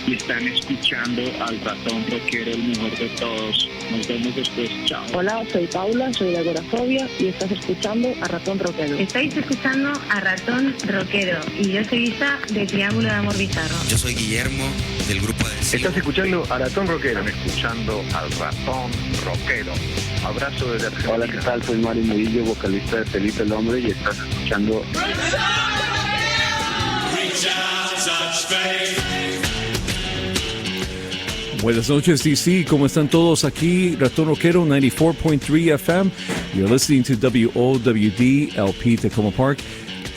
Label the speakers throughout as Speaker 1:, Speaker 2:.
Speaker 1: y están escuchando al ratón rockero, el mejor de todos. Nos vemos después, chao.
Speaker 2: Hola, soy Paula, soy de Agorafobia y estás escuchando a Ratón Rockero.
Speaker 3: Estáis escuchando a Ratón Rockero y yo soy Isa de Triángulo de Amor Bizarro.
Speaker 4: Yo soy Guillermo del grupo de...
Speaker 5: Estás escuchando a Ratón Rockero.
Speaker 6: Están escuchando al Ratón Rockero. Abrazo desde Argentina.
Speaker 7: Hola, ¿qué tal? Soy Mario Murillo, vocalista de Felipe el Hombre, y estás escuchando...
Speaker 8: Buenas noches, DC. ¿Cómo están todos? Aquí, Ratón Rockero, 94.3 FM. You're listening to WOWD, LP Tacoma Park,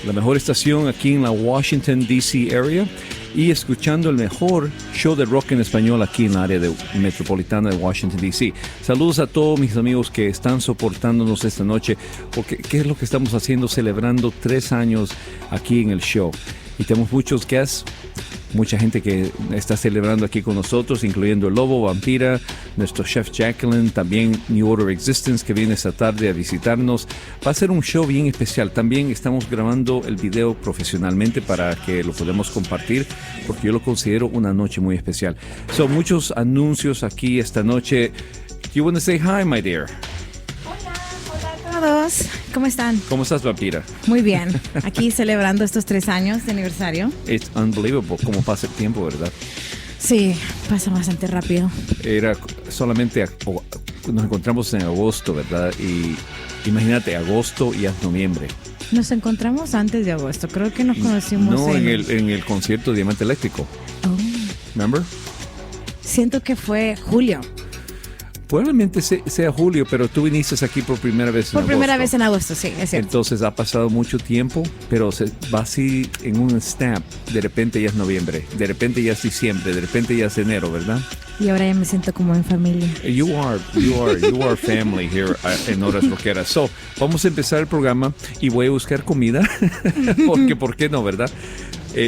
Speaker 8: la mejor estación aquí en la Washington, D.C. area, y escuchando el mejor show de rock en español aquí en la área metropolitana de Washington, D.C. Saludos a todos mis amigos que están soportándonos esta noche, porque ¿qué es lo que estamos haciendo? Celebrando 3 años aquí en el show. Y tenemos muchos guests, mucha gente que está celebrando aquí con nosotros, incluyendo el Lobo, Vampira, nuestro chef Jacqueline, también New Order Existence, que viene esta tarde a visitarnos. Va a ser un show bien especial. También estamos grabando el video profesionalmente para que lo podamos compartir, porque yo lo considero una noche muy especial. Son muchos anuncios aquí esta noche. Do you want to say hi, my dear?
Speaker 9: Todos, ¿cómo están?
Speaker 8: ¿Cómo estás, Vampira?
Speaker 9: Muy bien, aquí celebrando estos 3 años de aniversario.
Speaker 8: It's unbelievable cómo pasa el tiempo, ¿verdad?
Speaker 9: Sí, pasa bastante rápido.
Speaker 8: Era solamente, nos encontramos en agosto, ¿verdad? Y imagínate, agosto y hasta noviembre.
Speaker 9: Nos encontramos antes de agosto, creo que nos conocimos
Speaker 8: en el concierto Diamante Eléctrico.
Speaker 9: Oh.
Speaker 8: ¿Remember?
Speaker 9: Siento que fue julio.
Speaker 8: Probablemente sea julio, pero tú viniste aquí por primera vez en agosto.
Speaker 9: Por primera vez en agosto, sí, es cierto.
Speaker 8: Entonces ha pasado mucho tiempo, pero se va así en un snap. De repente ya es noviembre, de repente ya es diciembre, de repente ya es enero, ¿verdad?
Speaker 9: Y ahora ya me siento como en familia.
Speaker 8: You are family here en Horas Rockeras. So, vamos a empezar el programa y voy a buscar comida, porque ¿por qué no, verdad?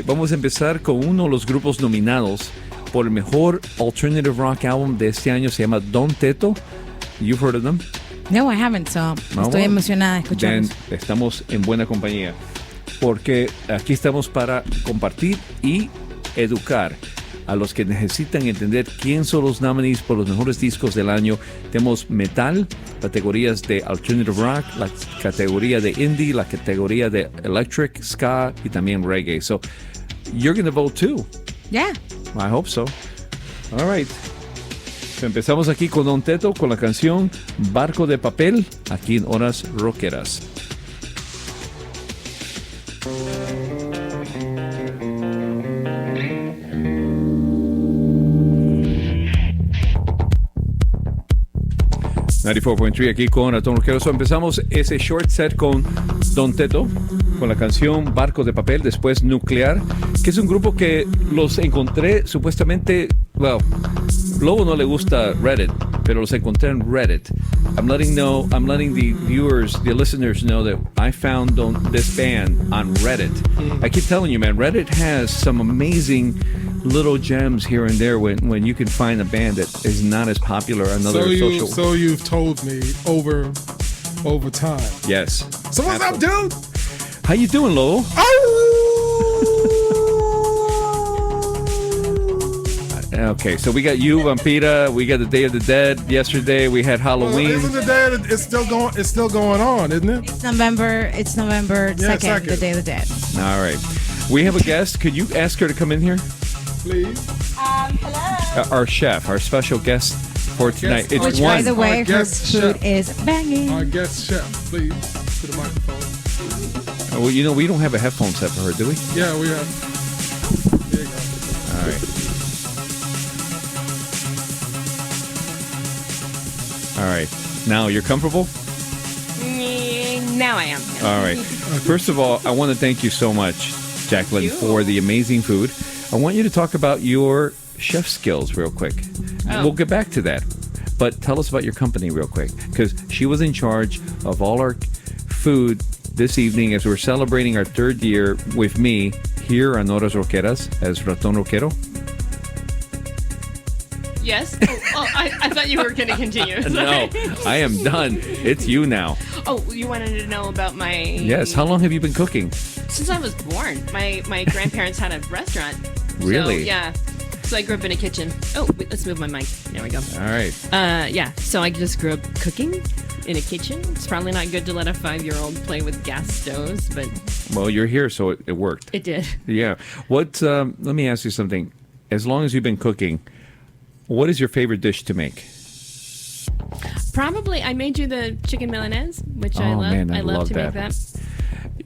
Speaker 8: Vamos a empezar con uno de los grupos nominados por el mejor alternative rock album de este año. Se llama Don Teto. You've heard of them?
Speaker 9: No, I haven't, so estoy emocionada de escucharlos.
Speaker 8: Estamos en buena compañía, porque aquí estamos para compartir y educar a los que necesitan entender quién son los nominees por los mejores discos del año. Tenemos metal, categorías de alternative rock, la categoría de indie, la categoría de electric, ska y también reggae. So, you're going to vote too.
Speaker 9: Yeah.
Speaker 8: I hope so. All right. Empezamos aquí con Don Teto con la canción Barco de Papel, aquí en Horas Rockeras. ...94.3 aquí con Ratón Rockero. So, empezamos ese short set con Don Teto, con la canción Barco de Papel, después Nuclear, que es un grupo que los encontré supuestamente... Well, Lobo no le gusta Reddit, pero los encontré en Reddit. I'm letting the viewers, the listeners know that I found this band on Reddit. I keep telling you, man, Reddit has some amazing little gems here and there when you can find a band that is not as popular on other social...
Speaker 10: So you've told me over time.
Speaker 8: Yes.
Speaker 10: So what's up, dude?
Speaker 8: How you doing, Lobo? Okay, so we got you, Vampira. We got the Day of the Dead. Yesterday we had Halloween.
Speaker 10: Well, isn't the Day of the, it's still going on, isn't it?
Speaker 9: It's November 2nd, the Day of the Dead.
Speaker 8: All right. We have a guest. Could you ask her to come in here?
Speaker 10: Please.
Speaker 9: Hello.
Speaker 8: Our chef, our special guest for tonight.
Speaker 10: Guest,
Speaker 9: which, by the way, her food is banging.
Speaker 10: Our guest chef, please, to the microphone.
Speaker 8: Well, you know, we don't have a headphone set for her, do we?
Speaker 10: Yeah, we have. There you go.
Speaker 8: All right. All right. Now, you're comfortable?
Speaker 11: Now I am.
Speaker 8: All right. First of all, I want to thank you so much, Jacqueline, for the amazing food. I want you to talk about your chef skills real quick.
Speaker 11: Oh.
Speaker 8: We'll get back to that. But tell us about your company real quick, because she was in charge of all our food this evening as we're celebrating our 3rd year with me here on Horas Rockeras as Ratón Rockero.
Speaker 11: Yes? I thought you were going to continue.
Speaker 8: No, I am done. It's you now.
Speaker 11: Oh, you wanted to know about my...
Speaker 8: Yes. How long have you been cooking?
Speaker 11: Since I was born. My grandparents had a restaurant.
Speaker 8: Really?
Speaker 11: So, yeah. So I grew up in a kitchen. Oh, wait, let's move my mic. There we go.
Speaker 8: All right.
Speaker 11: Yeah, so I just grew up cooking in a kitchen. It's probably not good to let a 5-year-old play with gas stoves, but...
Speaker 8: Well, you're here, so it worked.
Speaker 11: It did.
Speaker 8: Yeah. Let me ask you something. As long as you've been cooking, what is your favorite dish to make?
Speaker 11: Probably, I made you the chicken Milanese, which I love.
Speaker 8: Man, I love
Speaker 11: to make that.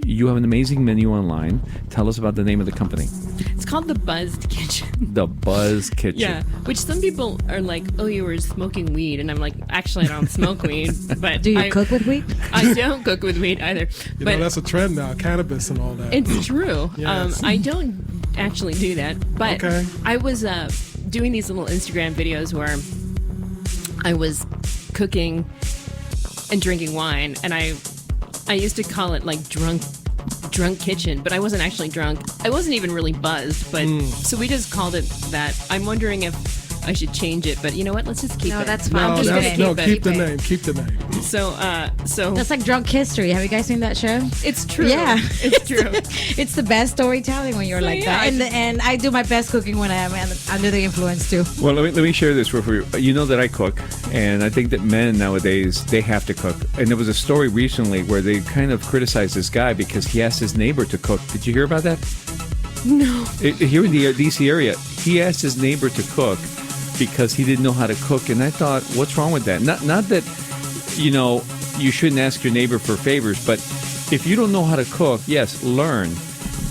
Speaker 8: You have an amazing menu online. Tell us about the name of the company.
Speaker 11: It's called The Buzzed Kitchen.
Speaker 8: The Buzz Kitchen.
Speaker 11: Yeah, which some people are like, oh, you were smoking weed. And I'm like, actually, I don't smoke weed. But
Speaker 9: Do you cook with weed?
Speaker 11: I don't cook with weed either.
Speaker 10: You
Speaker 11: but
Speaker 10: know, that's a trend now, cannabis and all that.
Speaker 11: It's true.
Speaker 10: Yes.
Speaker 11: I don't actually do that. But
Speaker 10: Okay.
Speaker 11: I was doing these little Instagram videos where I was cooking and drinking wine. And I used to call it like drunk kitchen, but I wasn't actually drunk. I wasn't even really buzzed, but so we just called it that. I'm wondering if I should change it, but you know what? Let's just keep it.
Speaker 9: No, that's fine.
Speaker 11: I'm just gonna keep it.
Speaker 10: Keep the name. Keep the name.
Speaker 11: So
Speaker 9: That's like Drunk History. Have you guys seen that show?
Speaker 11: it's true.
Speaker 9: Yeah.
Speaker 11: It's true.
Speaker 9: It's the best storytelling when you're
Speaker 11: So,
Speaker 9: like
Speaker 11: yeah,
Speaker 9: that. And I do my best cooking when I am under the influence too.
Speaker 8: Well, let me share this with you. You know that I cook, and I think that men nowadays, they have to cook. And there was a story recently where they kind of criticized this guy because he asked his neighbor to cook. Did you hear about that?
Speaker 11: No.
Speaker 8: Here in the D.C. area, he asked his neighbor to cook because he didn't know how to cook. And I thought, what's wrong with that? Not that, you know, you shouldn't ask your neighbor for favors, but if you don't know how to cook, yes, learn.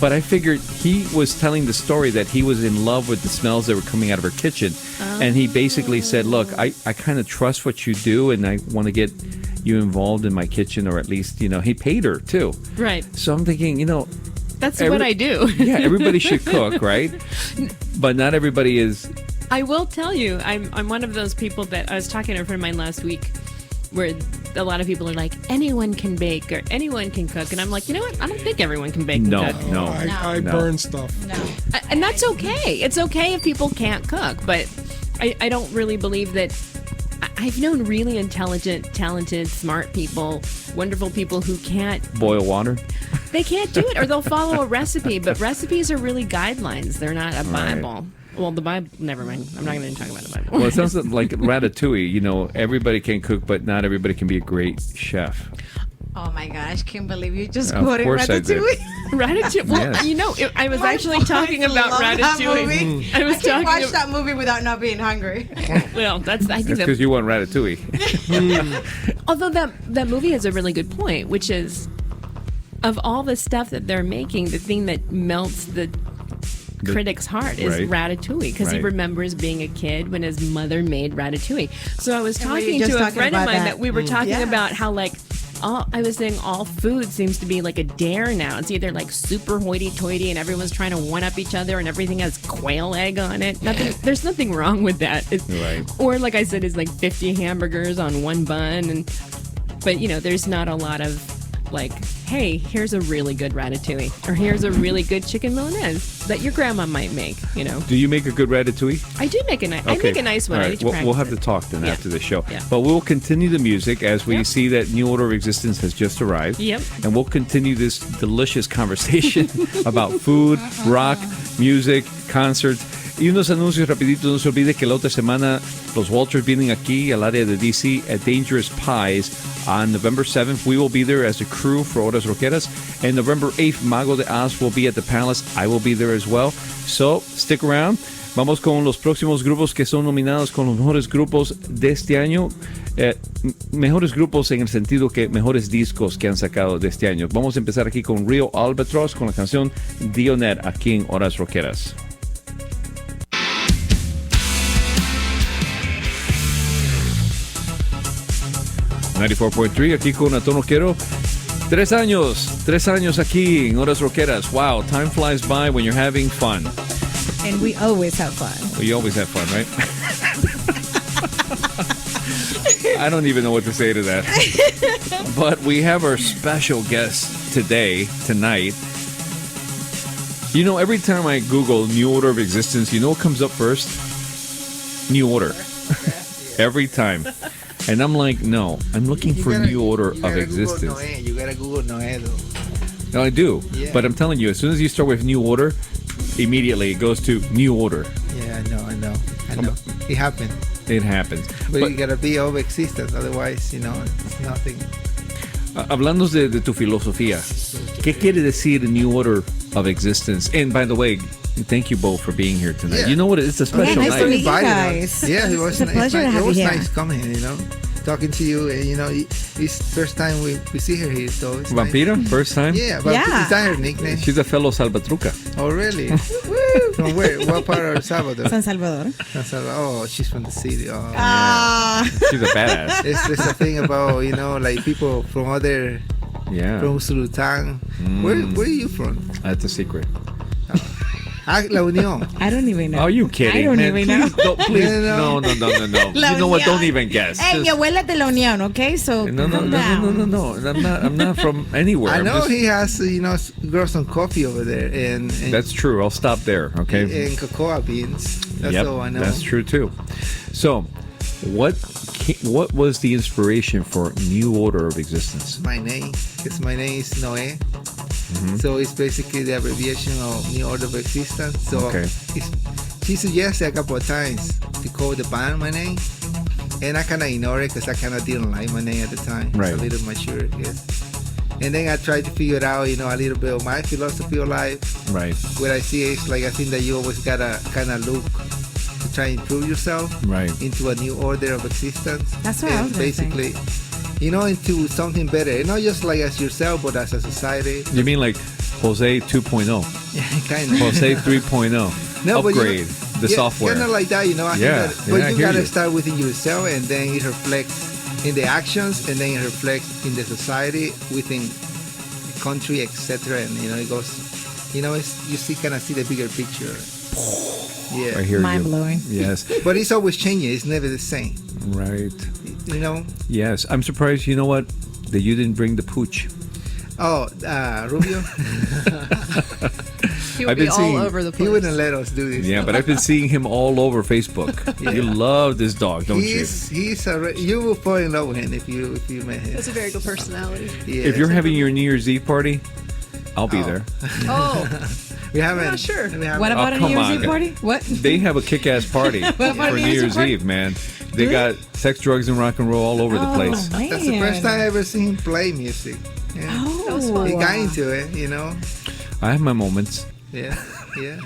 Speaker 8: But I figured he was telling the story that he was in love with the smells that were coming out of her kitchen. And he basically said, look, I kind of trust what you do, and I want to get you involved in my kitchen, or at least, you know, he paid her too.
Speaker 11: Right.
Speaker 8: So I'm thinking, you know,
Speaker 11: That's what I do.
Speaker 8: Yeah, everybody should cook, right? But not everybody is.
Speaker 11: I will tell you, I'm one of those people that I was talking to a friend of mine last week where a lot of people are like, anyone can bake or anyone can cook. And I'm like, you know what? I don't think everyone can bake and cook.
Speaker 10: I burn stuff.
Speaker 9: No.
Speaker 11: And that's okay. It's okay if people can't cook. But I don't really believe that. I've known really intelligent, talented, smart people, wonderful people who can't
Speaker 8: Boil water?
Speaker 11: They can't do it, or they'll follow a recipe. But recipes are really guidelines. They're not a Bible.
Speaker 8: Right.
Speaker 11: Well, the Bible, never mind. I'm not going to talk about the Bible.
Speaker 8: Well, it sounds like Ratatouille. You know, everybody can cook, but not everybody can be a great chef.
Speaker 9: Oh my gosh, can't believe you just
Speaker 8: Of
Speaker 9: quoted
Speaker 8: course I did.
Speaker 9: Ratatouille.
Speaker 11: Ratatouille. Well,
Speaker 8: Yes.
Speaker 11: you know, I was
Speaker 9: My
Speaker 11: actually
Speaker 9: boys
Speaker 11: talking about
Speaker 9: love that
Speaker 11: Ratatouille.
Speaker 9: movie.
Speaker 11: I was
Speaker 9: I can't watch
Speaker 11: talking.
Speaker 9: that movie without not being hungry.
Speaker 11: Well, I think
Speaker 8: That's
Speaker 11: that.
Speaker 8: because you want Ratatouille.
Speaker 11: Although that movie has a really good point, which is, of all the stuff that they're making, the thing that melts the critic's heart is Ratatouille, because he
Speaker 8: Right.
Speaker 11: remembers being a kid when his mother made Ratatouille. So I was
Speaker 9: And were you
Speaker 11: talking
Speaker 9: just
Speaker 11: to a
Speaker 9: talking
Speaker 11: friend of
Speaker 9: about
Speaker 11: mine
Speaker 9: that?
Speaker 11: that we were talking
Speaker 9: Yes.
Speaker 11: about how, like, I was saying all food seems to be like a dare now. It's either like super hoity-toity and everyone's trying to one-up each other and everything has quail egg on it. There's nothing wrong with that.
Speaker 8: Right.
Speaker 11: Or like I said, it's like 50 hamburgers on one bun. But, you know, there's not a lot of like, hey, here's a really good ratatouille, or here's a really good chicken Milanese that your grandma might make, you know.
Speaker 8: Do you make a good Ratatouille?
Speaker 11: I do make I make a nice one.
Speaker 8: All
Speaker 11: I
Speaker 8: right.
Speaker 11: need to
Speaker 8: We'll have
Speaker 11: practice
Speaker 8: to talk then
Speaker 11: Yeah.
Speaker 8: after the show.
Speaker 11: Yeah.
Speaker 8: But we'll continue the music as we see that New Order of Existence has just arrived.
Speaker 11: Yep.
Speaker 8: And we'll continue this delicious conversation about food, rock, music, concerts. Y unos anuncios rapiditos. No se olvide que la otra semana los Walters vienen aquí al área de DC at Dangerous Pies on November 7th. We will be there as a crew for Horas Rockeras. And November 8th, Mago de Oz will be at the Palace. I will be there as well. So, stick around. Vamos con los próximos grupos que son nominados con los mejores grupos de este año. Mejores grupos en el sentido que mejores discos que han sacado de este año. Vamos a empezar aquí con Rio Albatross con la canción Dionet aquí en Horas Rockeras. ...94.3 aquí con Ratón Rockero. 3 años aquí en Horas Rockeras. Wow, time flies by when you're having fun.
Speaker 9: And we always have fun.
Speaker 8: Well, you always have fun, right? I don't even know what to say to that. But we have our special guest tonight. You know, every time I Google New Order of Existence, you know what comes up first? New Order. Every time. And I'm like, no, I'm looking for New Order of Existence.
Speaker 12: You gotta Google Noé, though.
Speaker 8: No, I do.
Speaker 12: Yeah.
Speaker 8: But I'm telling you, as soon as you start with New Order, immediately it goes to New Order.
Speaker 12: Yeah, I know. It happened.
Speaker 8: It happens.
Speaker 12: But you gotta be of existence, otherwise, it's nothing.
Speaker 8: Hablando de tu filosofía, ¿qué quiere decir New Order of Existence? And by the way, thank you both for being here tonight.
Speaker 12: Yeah.
Speaker 8: You know what? It's a special
Speaker 9: nice
Speaker 8: night.
Speaker 9: to meet you guys.
Speaker 12: Yeah, it was
Speaker 9: It's a pleasure to have
Speaker 12: it
Speaker 9: you
Speaker 12: was
Speaker 9: here.
Speaker 12: nice coming, talking to you. And, it's first time we see her here, so it's
Speaker 8: Vampira,
Speaker 12: nice.
Speaker 8: first time?
Speaker 12: Yeah, but
Speaker 9: Yeah.
Speaker 12: is that her nickname?
Speaker 8: She's a fellow Salvatruca.
Speaker 12: Oh, really? Woo! From where? What part of El Salvador?
Speaker 9: San Salvador.
Speaker 12: San Salvador. Oh, she's from the city. Oh,
Speaker 8: She's a badass.
Speaker 12: There's a thing about, like people from other,
Speaker 8: Yeah.
Speaker 12: from Sultan. Where are you from?
Speaker 8: That's a secret.
Speaker 12: La Unión.
Speaker 9: I don't even know.
Speaker 8: Are you kidding?
Speaker 9: I don't
Speaker 8: man?
Speaker 9: even know.
Speaker 8: Please, please.
Speaker 12: No.
Speaker 8: No.
Speaker 9: La
Speaker 8: You know what?
Speaker 9: Unión.
Speaker 8: Don't even guess.
Speaker 9: Hey, mi
Speaker 8: Just-
Speaker 9: abuela es de la Unión, okay? So
Speaker 8: No.
Speaker 9: calm down.
Speaker 8: I'm not from anywhere.
Speaker 12: I
Speaker 8: I'm
Speaker 12: know
Speaker 8: just-
Speaker 12: he has, grow some coffee over there and
Speaker 8: That's true. I'll stop there. Okay.
Speaker 12: and cocoa beans. That's
Speaker 8: Yep,
Speaker 12: all I know.
Speaker 8: that's true too. So, what was the inspiration for New Order of Existence?
Speaker 12: My name, because my name is Noé. So it's basically the abbreviation of New Order of Existence. So
Speaker 8: Okay.
Speaker 12: she suggested a couple of times to call the band my name, and I kind of ignored it because I kind of didn't like my name at the time.
Speaker 8: Right.
Speaker 12: It's a little mature, yes. And then I tried to figure out, a little bit of my philosophy of life.
Speaker 8: Right.
Speaker 12: What I see is I think that you always gotta kind of look to try and improve yourself
Speaker 8: Right.
Speaker 12: into a new order of existence.
Speaker 9: That's what I
Speaker 12: and
Speaker 9: was gonna say.
Speaker 12: basically, into something better, not just like as yourself, but as a society.
Speaker 8: You mean like Jose 2.0,
Speaker 12: Kind of.
Speaker 8: Jose 3.0,
Speaker 12: No, but
Speaker 8: upgrade the software?
Speaker 12: Kind of like that, I
Speaker 8: Yeah,
Speaker 12: think
Speaker 8: yeah,
Speaker 12: but
Speaker 8: I
Speaker 12: you
Speaker 8: hear
Speaker 12: gotta
Speaker 8: you.
Speaker 12: start within yourself, and then it reflects in the actions, and then it reflects in the society, within the country, etc. And it goes, you see the bigger picture. Yeah,
Speaker 8: I hear
Speaker 9: Mind
Speaker 8: you.
Speaker 9: blowing.
Speaker 8: Yes.
Speaker 12: but it's always changing. It's never the same.
Speaker 8: Right.
Speaker 12: Yes.
Speaker 8: I'm surprised. You know what? That you didn't bring the pooch.
Speaker 12: Oh, Rubio.
Speaker 10: He would
Speaker 8: I've
Speaker 10: be
Speaker 8: been
Speaker 10: all
Speaker 8: seeing-
Speaker 10: over the place.
Speaker 12: He wouldn't let us do this.
Speaker 8: Yeah, but I've been seeing him all over Facebook. You love this dog, don't
Speaker 12: You will fall in love with him if you met him.
Speaker 10: That's a very good personality.
Speaker 12: Yeah.
Speaker 8: If you're having your New Year's Eve party, I'll be there.
Speaker 10: Oh,
Speaker 12: we haven't.
Speaker 10: I'm not sure.
Speaker 12: we haven't-
Speaker 9: What about a
Speaker 8: come
Speaker 9: New Year's
Speaker 8: on.
Speaker 9: Eve party? What?
Speaker 8: They have a kick-ass party
Speaker 9: about
Speaker 8: for
Speaker 9: New
Speaker 8: New
Speaker 9: Year's
Speaker 8: Year's
Speaker 9: party?
Speaker 8: Eve, man. They got sex, drugs, and rock and roll all over the place.
Speaker 9: Man.
Speaker 12: That's the first time I ever seen him play music. Yeah.
Speaker 9: Oh,
Speaker 12: He got into it,
Speaker 8: I have my moments.
Speaker 12: Yeah.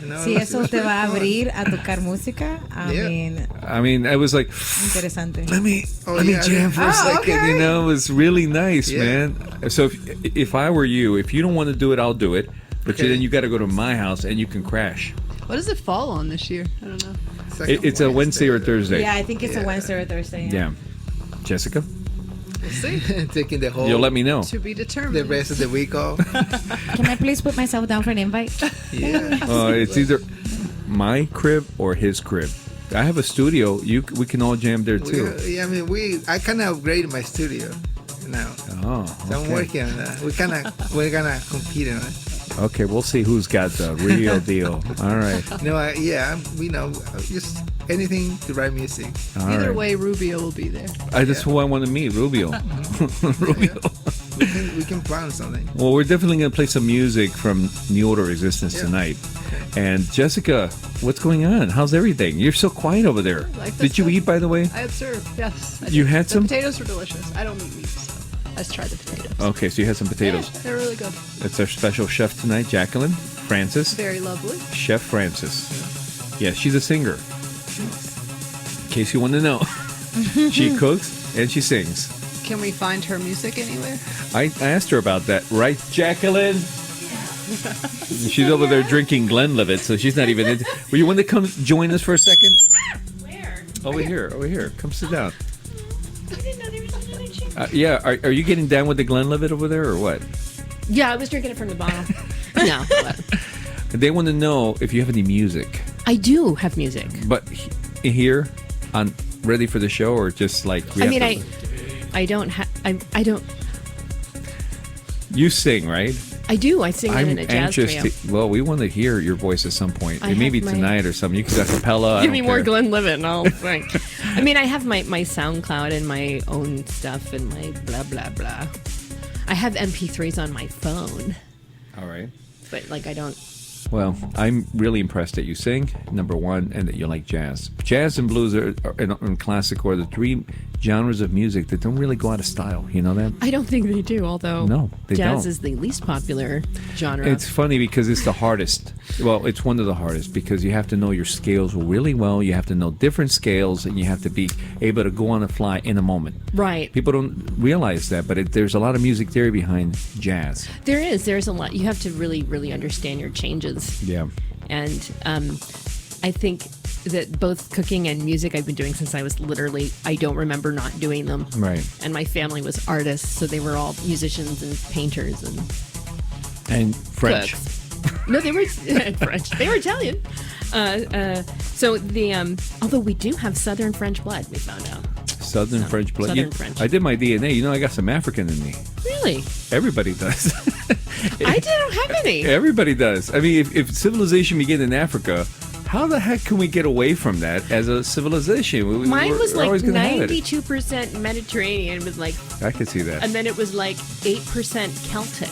Speaker 12: No,
Speaker 9: Si eso te va a abrir a tocar música,
Speaker 12: Yeah.
Speaker 8: I mean, I was like,
Speaker 9: interesante.
Speaker 8: let me
Speaker 12: yeah,
Speaker 8: jam for a second.
Speaker 9: okay.
Speaker 8: It was really nice,
Speaker 12: Yeah.
Speaker 8: man. So if I were you, if you don't want to do it, I'll do it. But
Speaker 12: Okay.
Speaker 8: then you got to go to my house and you can crash.
Speaker 10: what does it fall on this year? I don't know.
Speaker 8: It's a Wednesday or Thursday.
Speaker 9: Yeah, I think it's a
Speaker 12: Yeah.
Speaker 9: Wednesday or Thursday.
Speaker 8: Yeah. Jessica,
Speaker 10: We'll see.
Speaker 12: Taking the whole
Speaker 8: you'll let me know.
Speaker 10: To be determined.
Speaker 12: the rest of the week off.
Speaker 9: Can I please put myself down for an invite?
Speaker 12: Yeah.
Speaker 8: It's either my crib or his crib. I have a studio. We can all jam there too.
Speaker 12: I kind of upgraded my studio now.
Speaker 8: Oh,
Speaker 12: So I'm
Speaker 8: okay.
Speaker 12: working on that. We're gonna compete on it.
Speaker 8: Okay, we'll see who's got the real deal. All right.
Speaker 12: No, just anything to write music.
Speaker 8: All
Speaker 10: Either
Speaker 8: right.
Speaker 10: way, Rubio will be there.
Speaker 8: That's who I want to meet, Rubio. Rubio.
Speaker 12: We can plan something.
Speaker 8: Well, we're definitely going to play some music from New Order of Existence tonight. And Jessica, what's going on? How's everything? You're so quiet over there.
Speaker 10: Like
Speaker 8: Did you
Speaker 10: this
Speaker 8: eat, by the way?
Speaker 10: I had served, yes. I
Speaker 8: You
Speaker 10: did.
Speaker 8: had some?
Speaker 10: The potatoes were delicious. I don't eat meat, so let's try the potatoes.
Speaker 8: Okay, so you had some potatoes.
Speaker 10: Yeah, they're really good.
Speaker 8: It's our special chef tonight, Jacqueline Francis.
Speaker 10: Very lovely.
Speaker 8: Chef Francis. Yeah, she's a singer. In case you want to know. She cooks and she sings.
Speaker 10: Can we find her music anywhere?
Speaker 8: I asked her about that, right, Jacqueline? She's over there drinking Glenlivet, so she's not even in. Will you want to come join us for a second?
Speaker 11: Where?
Speaker 8: Over here. Come sit down. Yeah, are you getting down with the Glenlivet over there or what?
Speaker 11: Yeah, I was drinking it from the bottle. No, but
Speaker 8: They want to know if you have any music.
Speaker 11: I do have music.
Speaker 8: But here, on ready for the show, or just like we
Speaker 11: I
Speaker 8: have
Speaker 11: mean,
Speaker 8: to-
Speaker 11: I don't have. I don't.
Speaker 8: You sing, right?
Speaker 11: I do. I sing
Speaker 8: I'm
Speaker 11: in a jazz
Speaker 8: anxious
Speaker 11: trio.
Speaker 8: well, we want to hear your voice at some point.
Speaker 11: I
Speaker 8: Maybe
Speaker 11: have my-
Speaker 8: tonight or something. You can do a cappella. I
Speaker 11: Give
Speaker 8: don't
Speaker 11: me more
Speaker 8: care.
Speaker 11: Glenlivet and I'll sing. I mean, I have my SoundCloud and my own stuff and my blah blah blah. I have MP3s on my phone,
Speaker 8: All right.
Speaker 11: but like I don't.
Speaker 8: Well, I'm really impressed that you sing, number one, and that you like jazz. Jazz and blues and classic are the three genres of music that don't really go out of style. You know that?
Speaker 11: I don't think they do, although
Speaker 8: no, they
Speaker 11: jazz
Speaker 8: don't.
Speaker 11: is the least popular genre.
Speaker 8: It's funny because it's the hardest. Well, it's one of the hardest because you have to know your scales really well. You have to know different scales, and you have to be able to go on the fly in a moment.
Speaker 11: Right.
Speaker 8: People don't realize that, but there's a lot of music theory behind jazz.
Speaker 11: There's a lot. You have to really, really understand your changes.
Speaker 8: Yeah.
Speaker 11: And I think that both cooking and music I've been doing since I was I don't remember not doing them.
Speaker 8: Right.
Speaker 11: And my family was artists, so they were all musicians and painters
Speaker 8: and French.
Speaker 11: Cooks. No, they were French. They were Italian. So although we do have Southern French blood, we found out.
Speaker 8: Southern French blood.
Speaker 11: Southern French.
Speaker 8: I did my DNA. You know, I got some African in me.
Speaker 11: Really?
Speaker 8: Everybody does.
Speaker 11: I don't have any.
Speaker 8: Everybody does. I mean, if civilization began in Africa, how the heck can we get away from that as a civilization?
Speaker 11: Mine was like 92% Mediterranean with like...
Speaker 8: I could see that.
Speaker 11: And then it was like 8% Celtic.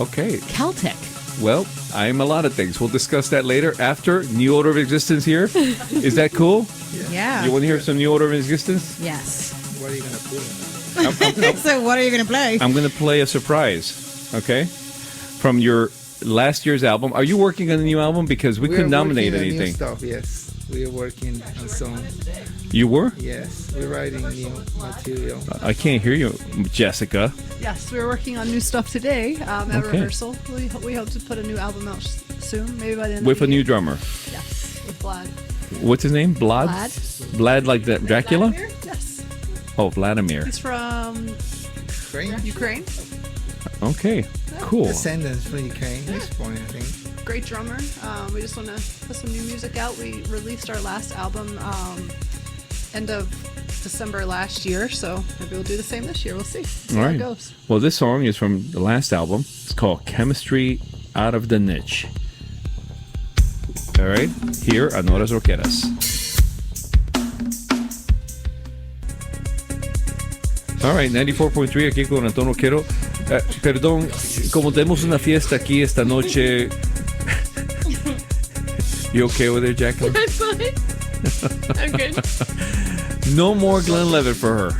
Speaker 8: Okay.
Speaker 11: Celtic.
Speaker 8: Well, I'm a lot of things. We'll discuss that later after New Order of Existence here. Is that cool?
Speaker 9: Yeah.
Speaker 8: You want to hear some New Order of Existence?
Speaker 9: Yes.
Speaker 12: What are you going to play?
Speaker 9: So what are you going to play?
Speaker 8: I'm going to play a surprise, okay? From your last year's album. Are you working on a new album? Because we couldn't nominate anything.
Speaker 12: New stuff, yes. We are working on some.
Speaker 8: You were?
Speaker 12: Yes, we're writing new material.
Speaker 8: I can't hear you, Jessica.
Speaker 10: Yes, we're working on new stuff today at rehearsal. We hope to put a new album out soon, maybe by the end
Speaker 8: with
Speaker 10: of the
Speaker 8: a new
Speaker 10: year.
Speaker 8: drummer.
Speaker 10: Yes, with Vlad.
Speaker 8: What's his name? Vlad? Vlad like that Dracula?
Speaker 10: Vladimir? Yes.
Speaker 8: Oh, Vladimir.
Speaker 10: He's from Ukraine.
Speaker 8: Okay, cool.
Speaker 12: Descendants from Ukraine. He's born, I think.
Speaker 10: Great drummer. We just want to put some new music out. We released our last album end of December last year, so maybe we'll do the same this year. We'll see.
Speaker 8: All
Speaker 10: How
Speaker 8: right.
Speaker 10: it goes.
Speaker 8: Well, this song is from the last album. It's called Chemistry Out of the Niche. All right, here on Horas Rockeras. All right, 94.3 aquí con Ratón Rockero. Perdón, como tenemos una fiesta aquí esta noche. You okay with it, Jacqueline?
Speaker 11: I'm fine. I'm good.
Speaker 8: No more Glenn Levitt for her.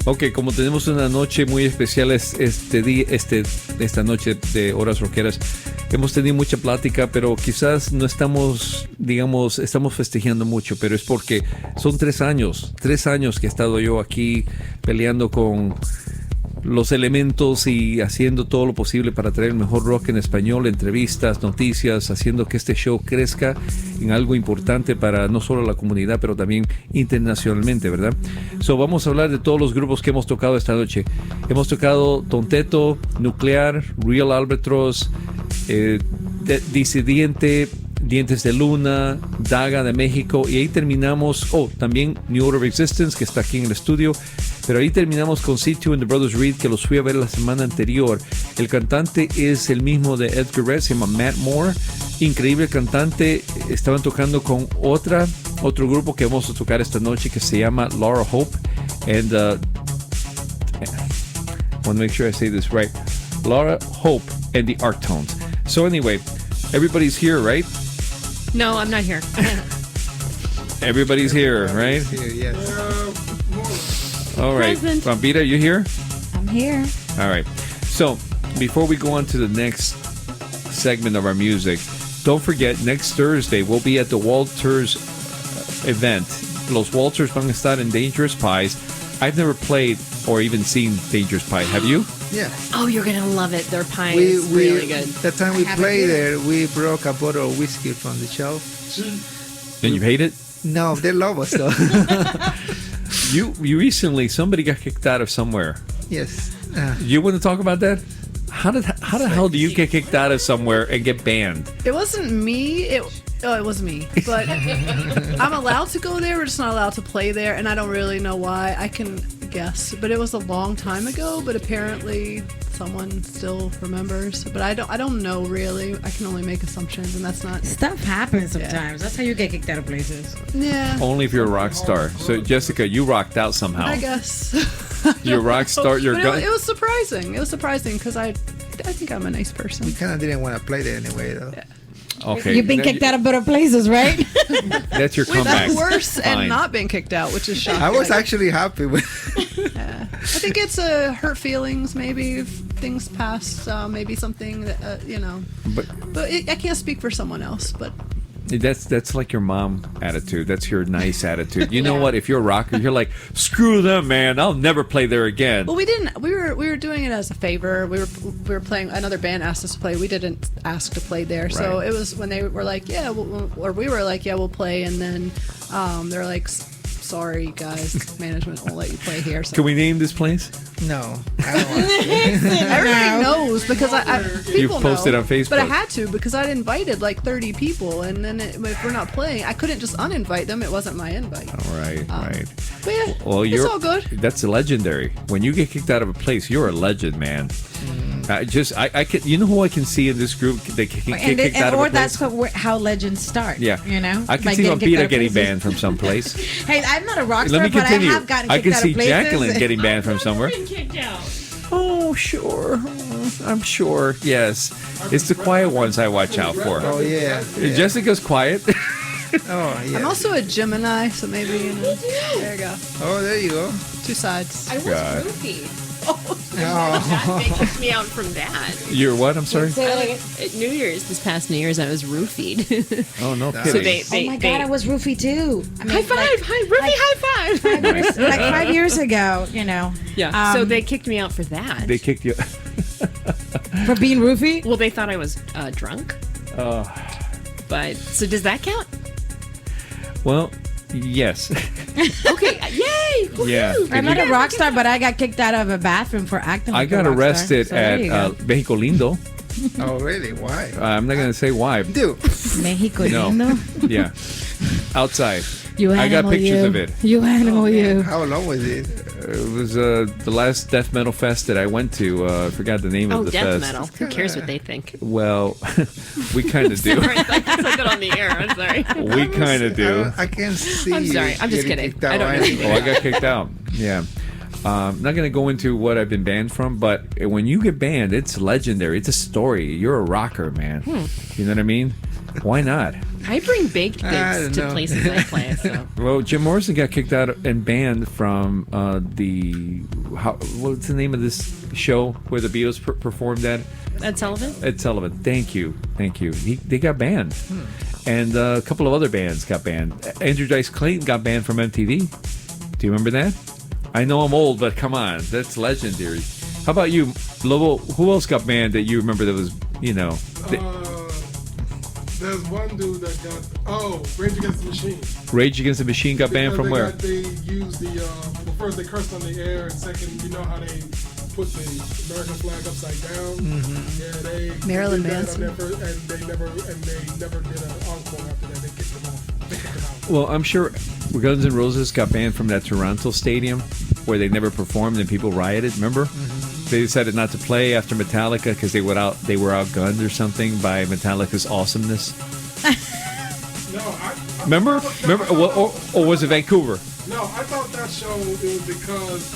Speaker 8: Ok, como tenemos una noche muy especial esta noche de Horas Rockeras, hemos tenido mucha plática, pero quizás no estamos, digamos, estamos festejando mucho, pero es porque son 3 años que he estado yo aquí peleando con los elementos y haciendo todo lo posible para traer el mejor rock en español, entrevistas, noticias, haciendo que este show crezca en algo importante para no solo la comunidad, pero también internacionalmente, ¿verdad? So, vamos a hablar de todos los grupos que hemos tocado esta noche. Hemos tocado Tonteto, Nuclear, Real Albatross, Disidente, Dientes de Luna, Daga de México, y ahí terminamos, también New Order of Existence, que está aquí en el estudio, pero ahí terminamos con C2 and the Brothers Reed, que los fui a ver la semana anterior. El cantante es el mismo de Edgar Red, se llama Matt Moore, increíble cantante. Estaban tocando con otro grupo que vamos a tocar esta noche que se llama Laura Hope, and I want to make sure I say this right, Laura Hope and the Arctones. So anyway, everybody's here, right?
Speaker 11: No, I'm not here.
Speaker 8: Everybody's here, right?
Speaker 12: Here, yes.
Speaker 8: All right.
Speaker 11: Present.
Speaker 8: Vampira, you here?
Speaker 9: I'm here.
Speaker 8: All right. So, before we go on to the next segment of our music, don't forget, next Thursday, we'll be at the Walters event. Los Walters van a estar in Dangerous Pies. I've never played or even seen Dangerous Pie. Have you?
Speaker 12: Yeah.
Speaker 11: Oh, you're going to love it. Their pie is really good.
Speaker 12: That time we played there, we broke a bottle of whiskey from the shelf.
Speaker 8: And you hate it?
Speaker 12: No, they love us though.
Speaker 8: You recently, somebody got kicked out of somewhere.
Speaker 12: Yes.
Speaker 8: You want to talk about that? How the hell do you get kicked out of somewhere and get banned?
Speaker 10: It wasn't me. It was me. But I'm allowed to go there. We're just not allowed to play there, and I don't really know why. I can guess, but it was a long time ago. But apparently, someone still remembers. But I don't know really. I can only make assumptions, and that's not.
Speaker 9: Stuff happens sometimes. That's how you get kicked out of places.
Speaker 10: Yeah.
Speaker 8: Only if you're a rock star. So Jessica, you rocked out somehow.
Speaker 10: I guess.
Speaker 8: You're a rock star. You're
Speaker 10: But it was surprising. It was surprising because I I think I'm a nice person.
Speaker 12: We kind of didn't want to play there anyway, though.
Speaker 10: Yeah.
Speaker 8: Okay.
Speaker 9: You've been kicked out of better places, right?
Speaker 8: That's your
Speaker 10: We've
Speaker 8: comeback.
Speaker 10: done worse
Speaker 8: Fine.
Speaker 10: and not been kicked out, which is shocking.
Speaker 12: I was actually happy with.
Speaker 10: Yeah. I think it's hurt feelings, maybe if things past, maybe something that But I can't speak for someone else. But
Speaker 8: That's like your mom attitude. That's your nice attitude. You know what? If you're a rocker, you're like, screw them, man. I'll never play there again.
Speaker 10: well, we didn't. We were doing it as a favor. We were playing. Another band asked us to play. We didn't ask to play there. So
Speaker 8: Right.
Speaker 10: it was when they were like, yeah, or we were like, yeah, we'll play, and then they're like, sorry, guys, management won't let you play here. So.
Speaker 8: Can we name this place?
Speaker 12: No, I don't want to.
Speaker 10: Everybody knows because people
Speaker 8: posted
Speaker 10: know,
Speaker 8: on Facebook.
Speaker 10: but I had to because I'd invited like 30 people, and then if we're not playing, I couldn't just uninvite them. It wasn't my invite.
Speaker 8: All right, right.
Speaker 10: But yeah,
Speaker 8: Well,
Speaker 10: it's all good.
Speaker 8: That's legendary. When you get kicked out of a place, you're a legend, man. I can. You know who I can see in this group? They get kicked out of a place.
Speaker 9: That's how legends start.
Speaker 8: Yeah,
Speaker 9: you know.
Speaker 8: I can
Speaker 9: By
Speaker 8: see
Speaker 9: getting kicked out
Speaker 8: Vampira
Speaker 9: of
Speaker 8: getting
Speaker 9: places.
Speaker 8: banned from some place.
Speaker 9: Hey, I'm not a rock
Speaker 8: Let
Speaker 9: star,
Speaker 8: me
Speaker 9: but I
Speaker 8: continue.
Speaker 9: have gotten
Speaker 8: I
Speaker 9: kicked
Speaker 8: can
Speaker 9: out
Speaker 8: see
Speaker 9: of places.
Speaker 8: Jacqueline getting banned from somewhere.
Speaker 11: Kicked out.
Speaker 8: Oh, sure. I'm sure. Yes. It's the quiet ones I watch out for.
Speaker 12: Oh yeah.
Speaker 8: Jessica's quiet.
Speaker 12: Oh yeah.
Speaker 10: I'm also a Gemini, so maybe there you go.
Speaker 12: Oh, there you go.
Speaker 10: Two sides.
Speaker 11: I was
Speaker 8: God.
Speaker 11: roofied.
Speaker 12: Oh.
Speaker 11: They kicked me out from that.
Speaker 8: You're what? I'm sorry?
Speaker 11: At New Year's, this past New Year's, I was roofied.
Speaker 8: Oh, no
Speaker 12: So
Speaker 8: kidding.
Speaker 9: Oh my God, I was roofie too. I mean,
Speaker 11: High five! High five!
Speaker 9: like 5 years ago, you know.
Speaker 11: Yeah. So they kicked me out for that.
Speaker 8: They kicked you.
Speaker 9: For being roofie?
Speaker 11: Well, they thought I was drunk. But so does that count?
Speaker 8: Well, yes.
Speaker 11: Okay. Yay!
Speaker 8: Yeah.
Speaker 9: I'm not a rock star, but I got kicked out of a bathroom for acting
Speaker 8: I
Speaker 9: like
Speaker 8: got
Speaker 9: a rock
Speaker 8: arrested
Speaker 9: star. So there you
Speaker 8: at
Speaker 9: go.
Speaker 8: Mexico Lindo.
Speaker 12: Oh really? Why?
Speaker 8: I'm not going to say why.
Speaker 12: Dude.
Speaker 9: Mexico
Speaker 8: No.
Speaker 9: lindo.
Speaker 8: Yeah. Outside.
Speaker 9: You
Speaker 8: I got
Speaker 9: animal,
Speaker 8: pictures
Speaker 9: you.
Speaker 8: of it.
Speaker 9: You animal, you.
Speaker 12: How long was it?
Speaker 8: It was the last death metal fest that I went to. I forgot the name
Speaker 11: Oh,
Speaker 8: of the
Speaker 11: death
Speaker 8: fest.
Speaker 11: metal. Who cares what they think?
Speaker 8: Well, we kind of do.
Speaker 11: Sorry, I said that on the air. I'm sorry.
Speaker 8: We kind of do.
Speaker 12: I can't see.
Speaker 11: I'm sorry. I'm just
Speaker 12: getting
Speaker 11: kidding.
Speaker 12: kicked out
Speaker 11: I don't
Speaker 12: or
Speaker 11: know.
Speaker 12: anything.
Speaker 8: Oh, I got kicked out. Yeah. I'm not going to go into what I've been banned from, but when you get banned, it's legendary. It's a story. You're a rocker, man. You know what I mean? Why not?
Speaker 11: I bring baked
Speaker 12: I
Speaker 11: goods
Speaker 12: don't
Speaker 11: to
Speaker 12: know.
Speaker 11: places I play. So.
Speaker 8: Well, Jim Morrison got kicked out and banned from what's the name of this show where the Beatles performed at?
Speaker 11: Ed Sullivan?
Speaker 8: Ed Sullivan. Thank you. They got banned. And a couple of other bands got banned. Andrew Dice Clayton got banned from MTV. Do you remember that? I know I'm old, but come on. That's legendary. How about you, Lobo? Who else got banned that you remember that was,
Speaker 13: There's one dude that got Rage Against the Machine.
Speaker 8: Rage Against the Machine got banned from where?
Speaker 13: They used well, first they cursed on the air, and second, you know how they put the American flag upside down. Yeah, they
Speaker 10: Marilyn
Speaker 13: did that
Speaker 10: Manson.
Speaker 13: and they never did an encore after that. They kicked them off. They kicked them out.
Speaker 8: Well, I'm sure Guns N' Roses got banned from that Toronto stadium where they never performed and people rioted. Remember? They decided not to play after Metallica because they were outgunned or something by Metallica's awesomeness.
Speaker 13: No,
Speaker 8: Remember? Or was it Vancouver?
Speaker 13: No, I thought that show it was because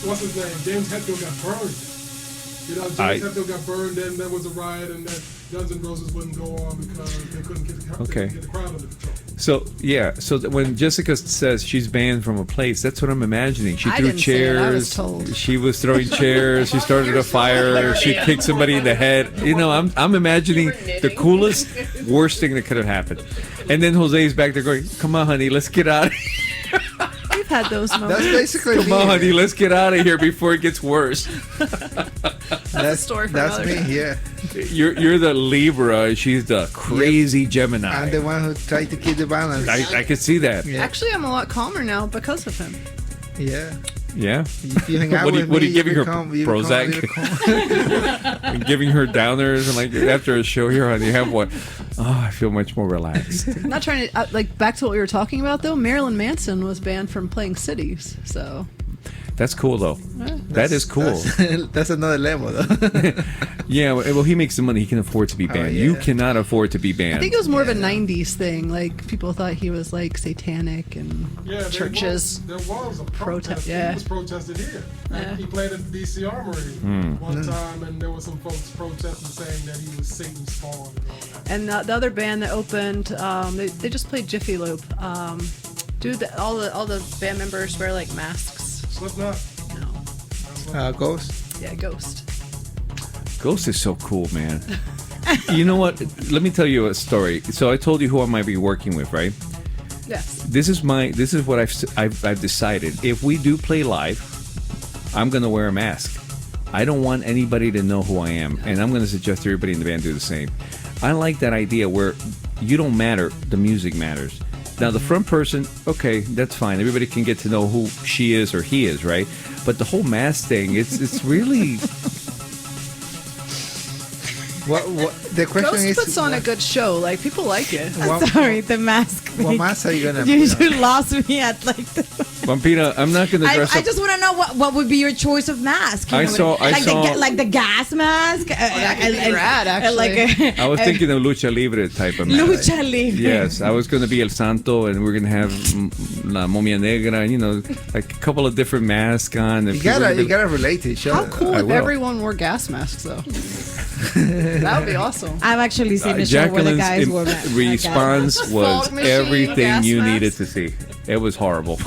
Speaker 13: what's his name? James Hetfield got burned. You know, James Hetfield got burned, and there was a riot, and that Guns N' Roses wouldn't go on because they couldn't get the crowd under control.
Speaker 8: So when Jessica says she's banned from a place, that's what I'm imagining. She
Speaker 10: I
Speaker 8: threw
Speaker 10: didn't say it,
Speaker 8: chairs.
Speaker 10: I was told.
Speaker 8: She was throwing chairs. She started a fire. She kicked somebody in the head. You know, I'm imagining the coolest, worst thing that could have happened. And then Jose's back there going, "Come on, honey, let's get out of here.
Speaker 10: We've had those moments.
Speaker 12: That's basically
Speaker 8: Come
Speaker 12: me.
Speaker 8: on, honey, let's get out of here before it gets worse."
Speaker 10: That's a story for
Speaker 12: That's
Speaker 10: another
Speaker 12: me.
Speaker 10: day.
Speaker 12: Yeah,
Speaker 8: You're the Libra. She's the crazy Gemini.
Speaker 12: I'm the one who tried to keep the balance.
Speaker 8: I could see that.
Speaker 12: Yeah.
Speaker 10: Actually, I'm a lot calmer now because of him.
Speaker 12: Yeah.
Speaker 8: Yeah.
Speaker 12: If you hang out
Speaker 8: What are
Speaker 12: with
Speaker 8: you
Speaker 12: me,
Speaker 8: giving her?
Speaker 12: become a little
Speaker 8: Prozac?
Speaker 12: calm.
Speaker 8: And giving her downers and like after a show here, honey, have what? Oh, I feel much more relaxed.
Speaker 10: I'm not trying to back to what we were talking about though. Marilyn Manson was banned from playing cities, so
Speaker 8: That's cool, though. That is cool.
Speaker 12: That's another level, though.
Speaker 8: Yeah, well, he makes the money. He can afford to be banned.
Speaker 12: Yeah.
Speaker 8: You cannot afford to be banned.
Speaker 10: I think it was more of a 90s thing. Like, people thought he was, like, satanic and churches.
Speaker 13: There was a protest.
Speaker 10: Yeah.
Speaker 13: He was protested here.
Speaker 10: Yeah.
Speaker 13: He played at the DC Armory one time, and there were some folks protesting saying that he was Satan's spawn and all that.
Speaker 10: And the other band that opened, they just played Jiffy Loop. All the band members wear, like, masks.
Speaker 13: Slipknot?
Speaker 10: No.
Speaker 12: Ghost?
Speaker 10: Yeah, Ghost.
Speaker 8: Ghost is so cool, man. You know what? Let me tell you a story. So I told you who I might be working with, right?
Speaker 10: Yes.
Speaker 8: This is what I've decided. If we do play live, I'm gonna wear a mask. I don't want anybody to know who I am, and I'm gonna suggest everybody in the band do the same. I like that idea where you don't matter, the music matters. Now the front person, okay, that's fine. Everybody can get to know who she is or he is, right? But the whole mask thing, it's really.
Speaker 12: What the question
Speaker 10: Ghost
Speaker 12: is?
Speaker 10: puts on a good show. Like, people like it.
Speaker 9: Sorry, the mask.
Speaker 12: What mask are you gonna?
Speaker 9: You lost me at like.
Speaker 8: Vampira, I'm not gonna dress up.
Speaker 9: I just want to know what would be your choice of mask.
Speaker 8: I saw
Speaker 9: the gas mask.
Speaker 10: That could be rad, actually.
Speaker 8: I was thinking of lucha libre type of mask.
Speaker 9: Lucha libre.
Speaker 8: Yes, I was going to be El Santo, and we're going to have La Momia Negra, and like a couple of different masks on.
Speaker 12: You gotta relate to each other.
Speaker 10: How cool if everyone wore gas masks, though? That would be awesome.
Speaker 9: I've actually seen a show where the guys wore
Speaker 8: response was everything you needed to see. It was horrible.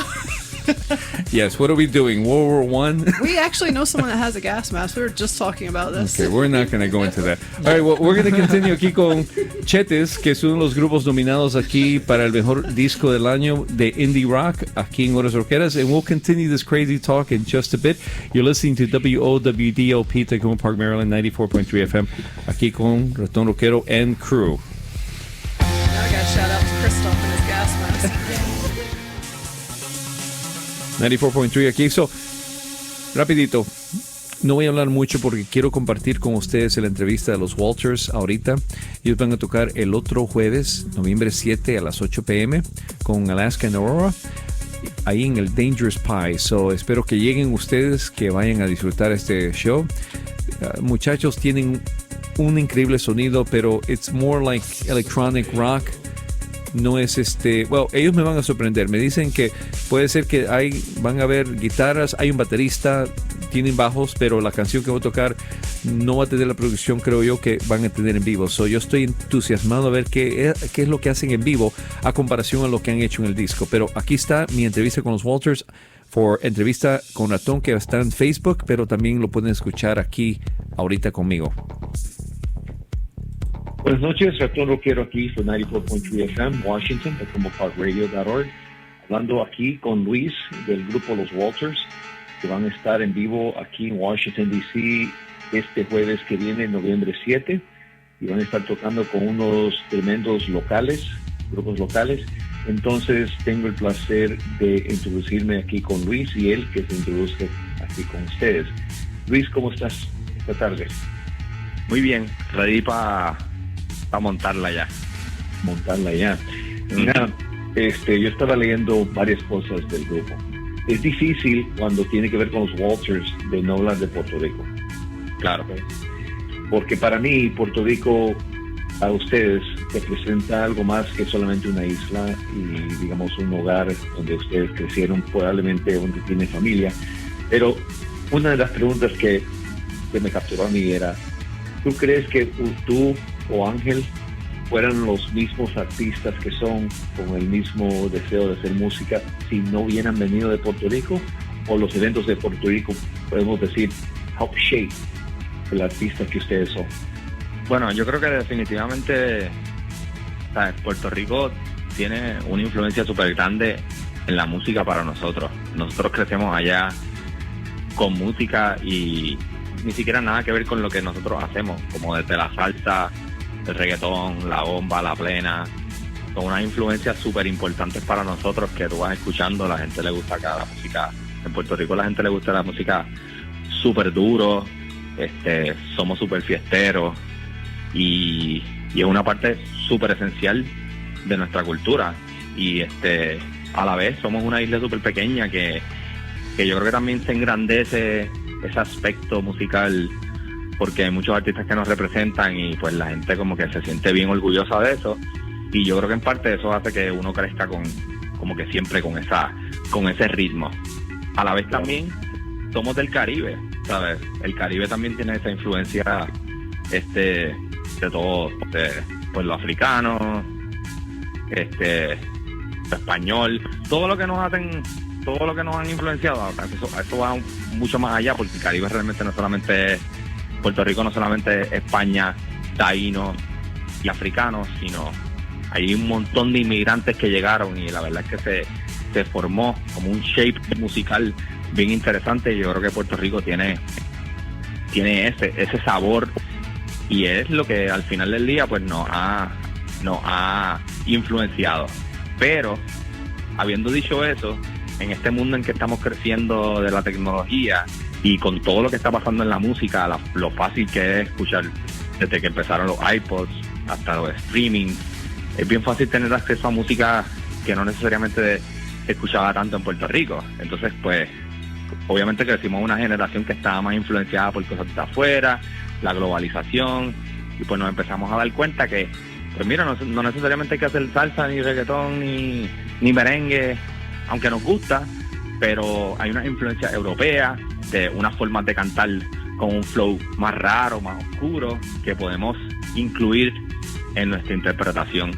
Speaker 8: Yes, what are we doing? World War I?
Speaker 10: We actually know someone that has a gas mask. We were just talking about this.
Speaker 8: Okay, we're not going to go into that. All right, well, we're going to continue aquí con Chetes, que es uno de los grupos nominados aquí para el mejor disco del año de indie rock aquí en Horas Rockeras, and we'll continue this crazy talk in just a bit. You're listening to WOWD LP, Tacoma Park, Maryland, 94.3 FM, aquí con Ratón Rockero and crew.
Speaker 10: Now I got to shout out to Christoph and his gas mask.
Speaker 8: 94.3 aquí. So, rapidito. No voy a hablar mucho porque quiero compartir con ustedes la entrevista de los Walters ahorita. Ellos van a tocar el otro jueves, noviembre 7 a las 8 p.m. con Alaska and Aurora, ahí en el Dangerous Pie. So, espero que lleguen ustedes, que vayan a disfrutar este show. Muchachos tienen un increíble sonido, pero it's more like electronic rock. No es ellos me van a sorprender. Me dicen que puede ser que van a haber guitarras, hay un baterista, tienen bajos, pero la canción que voy a tocar no va a tener la producción, creo yo, que van a tener en vivo. So, yo estoy entusiasmado a ver qué es lo que hacen en vivo a comparación a lo que han hecho en el disco. Pero aquí está mi entrevista con los Walters, entrevista con Ratón, que está en Facebook, pero también lo pueden escuchar aquí ahorita conmigo.
Speaker 1: Buenas noches, Ratón Rockero aquí por 94.3 FM, Washington, TacomaParkRadio.org. Hablando aquí con Luis del grupo Los Walters, que van a estar en vivo aquí en Washington, D.C. este jueves que viene, noviembre 7, y van a estar tocando con unos tremendos grupos locales. Entonces tengo el placer de introducirme aquí con Luis y él que se introduzca aquí con ustedes. Luis, ¿cómo estás esta tarde?
Speaker 6: Muy bien, ready para montarla ya.
Speaker 1: Mira, yo estaba leyendo varias cosas del grupo. Es difícil cuando tiene que ver con los Walters de no hablar de Puerto Rico.
Speaker 6: Claro.
Speaker 1: Porque para mí Puerto Rico a ustedes representa algo más que solamente una isla y digamos un hogar donde ustedes crecieron, probablemente donde tienen familia. Pero una de las preguntas que me capturó a mí era, ¿tú crees que tú o Ángel fueran los mismos artistas que son, con el mismo deseo de hacer música, si no hubieran venido de Puerto Rico? ¿O los eventos de Puerto Rico, podemos decir, help shape el artista que ustedes son?
Speaker 6: Bueno, yo creo que definitivamente Puerto Rico tiene una influencia súper grande en la música para nosotros. Nosotros crecemos allá con música y ni siquiera nada que ver con lo que nosotros hacemos, como desde la salsa, el reggaetón, la bomba, la plena. Son unas influencias súper importantes para nosotros que tú vas escuchando. A la gente le gusta acá la música. En Puerto Rico a la gente le gusta la música súper duro. Somos súper fiesteros y es una parte súper esencial de nuestra cultura. Y a la vez somos una isla súper pequeña que que yo creo que también se engrandece ese aspecto musical, porque hay muchos artistas que nos representan y pues la gente como que se siente bien orgullosa de eso, y yo creo que en parte eso hace que uno crezca como que siempre con ese ritmo. A la vez también somos del Caribe, ¿sabes? El Caribe también tiene esa influencia de todo, pues lo africano, lo español, todo lo que nos han influenciado. Eso va mucho más allá, porque el Caribe realmente no solamente es Puerto Rico, no solamente es España, taínos y africanos, sino hay un montón de inmigrantes que llegaron, y la verdad es que se formó como un shape musical bien interesante, y yo creo que Puerto Rico tiene ese sabor, y es lo que al final del día pues nos ha influenciado. Pero habiendo dicho eso, en este mundo en que estamos creciendo de la tecnología y con todo lo que está pasando en la música, lo fácil que es escuchar, desde que empezaron los iPods hasta los streaming, es bien fácil tener acceso a música que no necesariamente se escuchaba tanto en Puerto Rico. Entonces pues obviamente crecimos una generación que estaba más influenciada por cosas de afuera, la globalización, y pues nos empezamos a dar cuenta que pues mira, no necesariamente hay que hacer salsa, ni reggaetón, ni merengue, aunque nos gusta, pero hay una influencia europea, de unas formas de cantar con un flow más raro, más oscuro, que podemos incluir en nuestra interpretación.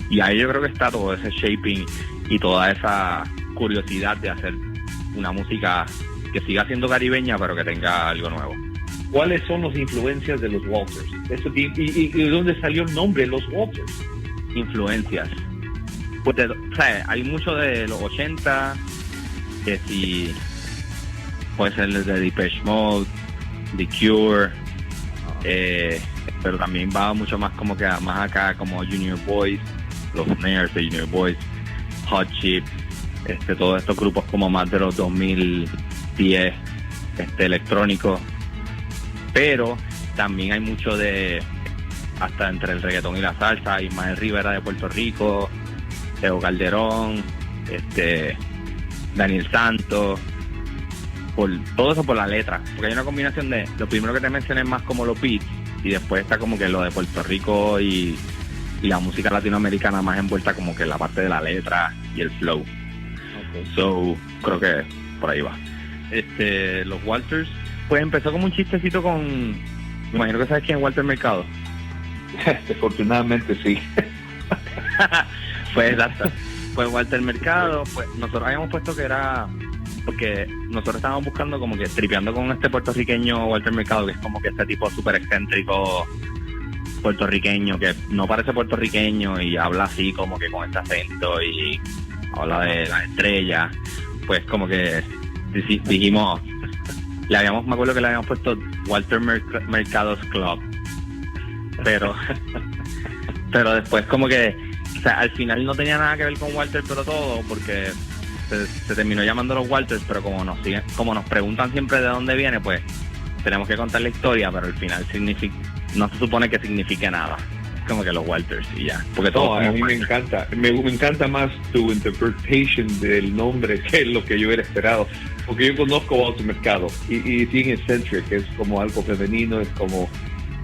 Speaker 6: Y ahí yo creo que está todo ese shaping y toda esa curiosidad de hacer una música que siga siendo caribeña, pero que tenga algo nuevo.
Speaker 1: ¿Cuáles son las influencias de los Walters? ¿Y de dónde salió el nombre, los Walters?
Speaker 6: Influencias. Pues hay mucho de los 80, que si puede ser desde Depeche Mode, The Cure, pero también va mucho más como que más acá, como Junior Boys, los Snares de Junior Boys, Hot Chip, todos estos grupos como más de los 2010, electrónicos. Pero también hay mucho de, hasta entre el reggaetón y la salsa, Ismael Rivera de Puerto Rico, Teo Calderón, Daniel Santos, por todo eso por la letra, porque hay una combinación de, lo primero que te mencioné es más como los beats, y después está como que lo de Puerto Rico y la música latinoamericana más envuelta como que la parte de la letra y el flow. Okay. So, creo que por ahí va. Los Walters, pues empezó como un chistecito con, me imagino que sabes quién es Walter Mercado.
Speaker 1: Afortunadamente sí.
Speaker 6: Pues exacto. Pues Walter Mercado, pues nosotros habíamos puesto que era, porque nosotros estábamos buscando como que tripeando con este puertorriqueño Walter Mercado, que es como que este tipo súper excéntrico puertorriqueño, que no parece puertorriqueño y habla así como que con este acento y habla de las estrellas. Pues como que dijimos, me acuerdo que le habíamos puesto Walter Mercado's Club, pero después como que, o sea, al final no tenía nada que ver con Walter, pero todo, porque se terminó llamando los Walters, pero como nos preguntan siempre de dónde viene, pues tenemos que contar la historia, pero al final no se supone que signifique nada. Es como que los Walters y ya. Porque todo
Speaker 1: a mí me encanta. Me encanta más tu interpretation del nombre que lo que yo hubiera esperado. Porque yo conozco a Walter Mercado y tiene eccentric, es como algo femenino, es como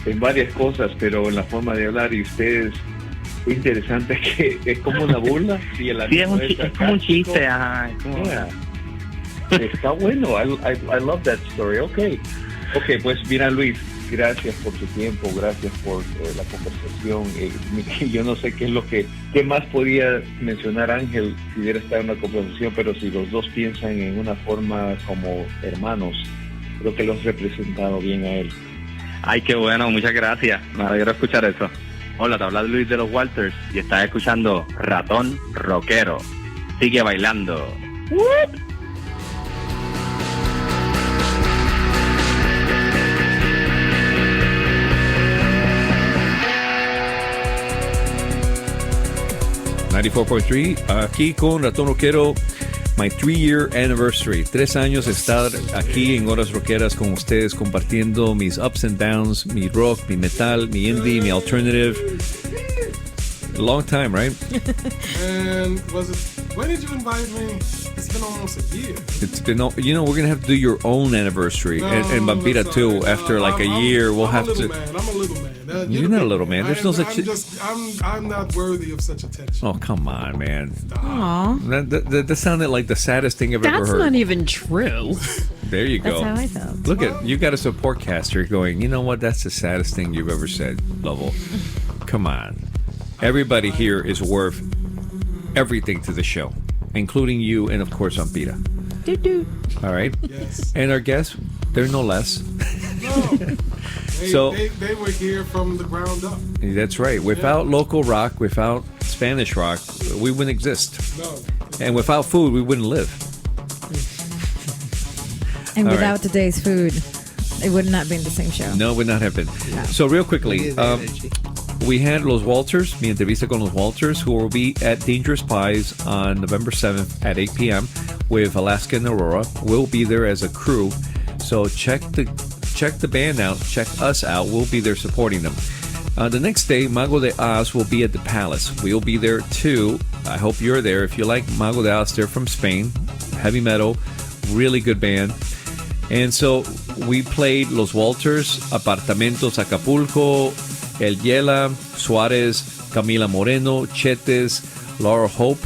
Speaker 1: en varias cosas, pero en la forma de hablar, y ustedes, es interesante que es como una burla. Sí,
Speaker 6: es como un chiste.
Speaker 1: Está bueno. I love that story. Okay, pues mira, Luis, gracias por tu tiempo, gracias por la conversación. Yo no sé qué más podía mencionar Ángel si hubiera estado en la conversación, pero si los dos piensan en una forma como hermanos, creo que lo has representado bien a él.
Speaker 6: Ay, qué bueno, muchas gracias. Me alegro escuchar eso. Hola, te habla Luis de los Walters y estás escuchando Ratón Rockero. Sigue bailando. ¡Whoop!
Speaker 8: aquí con Ratón Rockero, my 3-year anniversary. 3 años de estar aquí en Horas Rockeras con ustedes, compartiendo mis ups and downs, mi rock, mi metal, mi indie, mi alternative. A long time, right?
Speaker 13: And was When did you invite me? It's been almost a year.
Speaker 8: It's been, you know, we're gonna have to do your own anniversary, and Vampira too. After like a year, we'll have to.
Speaker 13: Man. I'm a little man.
Speaker 8: You're not a little man. There's no such.
Speaker 13: I'm not worthy of such attention.
Speaker 8: Oh, come on, man.
Speaker 9: Aww.
Speaker 8: That sounded like the saddest thing I've ever heard.
Speaker 11: That's not even true.
Speaker 8: There you go.
Speaker 9: That's how I felt.
Speaker 8: Look at you got a support caster going, you know what, that's the saddest thing you've ever said, Lovell. Come on. Everybody here is worth everything to the show, including you and of course Vampira. All right?
Speaker 13: Yes.
Speaker 8: And our guests, they're no less.
Speaker 13: No. They were here from the ground up.
Speaker 8: That's right. Without local rock, without Spanish rock, we wouldn't exist.
Speaker 13: No.
Speaker 8: And without food, we wouldn't live.
Speaker 9: And
Speaker 8: All
Speaker 9: without
Speaker 8: right.
Speaker 9: today's food, it would not be in the same show.
Speaker 8: No, it would not have been.
Speaker 9: No.
Speaker 8: So real quickly, we had Los Walters, mi entrevista con Los Walters, who will be at Dangerous Pies on November 7th at 8 p.m. with Alaska and Aurora. We'll be there as a crew. So check the band out. Check us out. We'll be there supporting them. The next day, Mago de Oz will be at the Palace. We'll be there too. I hope you're there. If you like Mago de Oz, they're from Spain. Heavy metal. Really good band. And so we played Los Walters, Apartamentos Acapulco, El Yela, Suarez, Camila Moreno, Chetes, Laura Hope.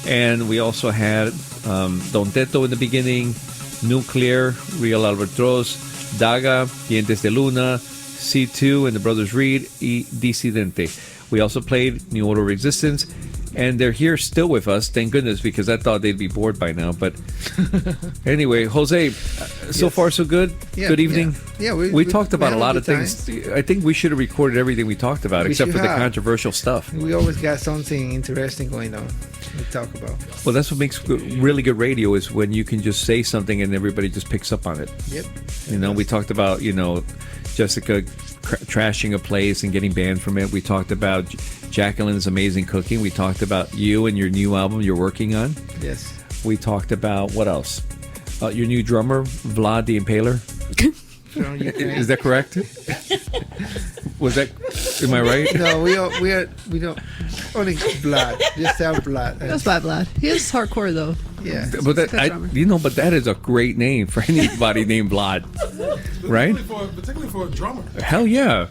Speaker 8: And we also had Don Teto in the beginning, Nuclear, Real Albatros, Daga, Dientes de Luna, C2 and the Brothers Reed, y Dissidente. We also played New Order Resistance. And they're here still with us, thank goodness, because I thought they'd be bored by now. But anyway, Jose, so far so good?
Speaker 12: Yeah,
Speaker 8: good evening?
Speaker 12: Yeah,
Speaker 8: we talked about
Speaker 12: had
Speaker 8: a lot of
Speaker 12: good
Speaker 8: things. I think we should have recorded everything we talked about,
Speaker 12: We
Speaker 8: except for
Speaker 12: should
Speaker 8: the
Speaker 12: have.
Speaker 8: controversial stuff.
Speaker 12: We always got something interesting going on. We talk about.
Speaker 8: Well, that's what makes really good radio, is when you can just say something and everybody just picks up on it.
Speaker 12: Yep.
Speaker 8: You know, we talked about, Jessica trashing a place and getting banned from it. We talked about Jacqueline's amazing cooking. We talked about you and your new album you're working on.
Speaker 12: Yes.
Speaker 8: We talked about, what else? Your new drummer, Vlad the Impaler. Is that correct? Was that? Am I right?
Speaker 12: No, we don't. Only blood. Just have blood.
Speaker 10: That's by Vlad. He is hardcore though.
Speaker 12: Yeah.
Speaker 8: But but that is a great name for anybody named Vlad, right?
Speaker 13: Particularly for a drummer.
Speaker 8: Hell yeah!